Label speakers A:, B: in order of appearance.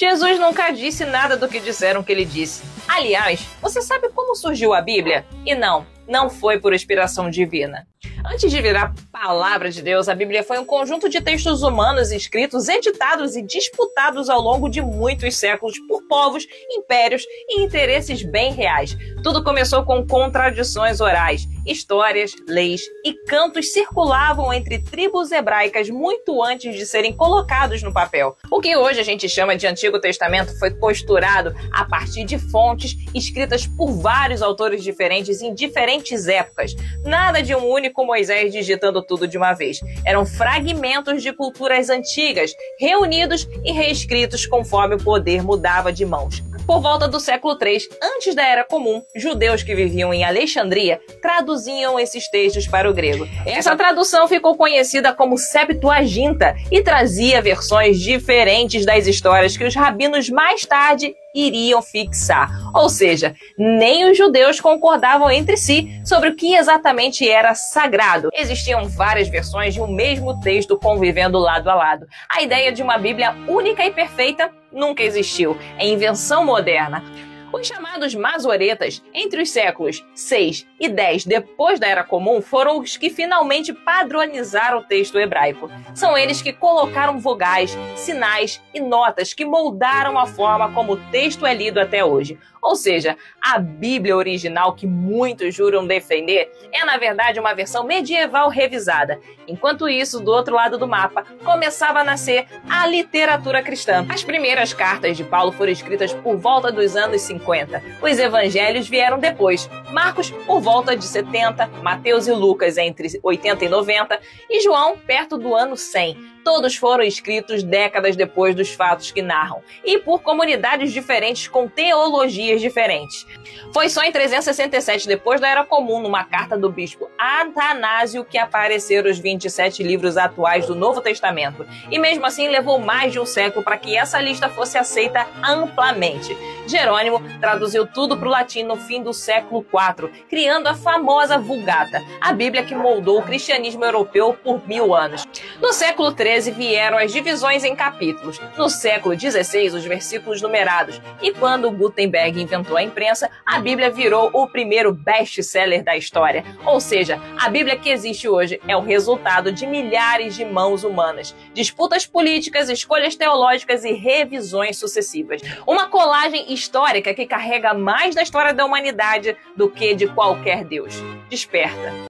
A: Jesus nunca disse nada do que disseram que ele disse. Aliás, você sabe como surgiu a Bíblia? E não foi por inspiração divina. Antes de virar palavra de Deus, a Bíblia foi um conjunto de textos humanos escritos, editados e disputados ao longo de muitos séculos por povos, impérios e interesses bem reais. Tudo começou com contradições orais. Histórias, leis e cantos circulavam entre tribos hebraicas muito antes de serem colocados no papel. O que hoje a gente chama de Antigo Testamento foi costurado a partir de fontes escritas por vários autores diferentes em diferentes épocas. Nada de um único Moisés digitando tudo de uma vez. Eram fragmentos de culturas antigas, reunidos e reescritos conforme o poder mudava de mãos. Por volta do século III, antes da Era Comum, judeus que viviam em Alexandria traduziam esses textos para o grego. Essa tradução ficou conhecida como Septuaginta e trazia versões diferentes das histórias que os rabinos mais tarde iriam fixar. Ou seja, nem os judeus concordavam entre si sobre o que exatamente era sagrado. Existiam várias versões de um mesmo texto convivendo lado a lado. A ideia de uma Bíblia única e perfeita nunca existiu. É invenção moderna. Os chamados masoretas, entre os séculos 6 e 10 depois da Era Comum, foram os que finalmente padronizaram o texto hebraico. São eles que colocaram vogais, sinais e notas que moldaram a forma como o texto é lido até hoje. Ou seja, a Bíblia original que muitos juram defender é, na verdade, uma versão medieval revisada. Enquanto isso, do outro lado do mapa, começava a nascer a literatura cristã. As primeiras cartas de Paulo foram escritas por volta dos anos 50. Os evangelhos vieram depois. Marcos, por volta de 70, Mateus e Lucas entre 80 e 90, e João, perto do ano 100. Todos foram escritos décadas depois dos fatos que narram, e por comunidades diferentes com teologias diferentes. Foi só em 367 depois da Era Comum, numa carta do bispo Atanásio, que apareceram os 27 livros atuais do Novo Testamento. E mesmo assim levou mais de um século para que essa lista fosse aceita amplamente. Jerônimo traduziu tudo para o latim no fim do século IV, criando a famosa Vulgata, a Bíblia que moldou o cristianismo europeu por 1000 anos. No século XIII vieram as divisões em capítulos, no século XVI os versículos numerados, e quando Gutenberg inventou a imprensa, a Bíblia virou o primeiro best-seller da história. Ou seja, a Bíblia que existe hoje é o resultado de milhares de mãos humanas, disputas políticas, escolhas teológicas e revisões sucessivas. Uma colagem histórica que carrega mais da história da humanidade do que de qualquer Deus. Desperta.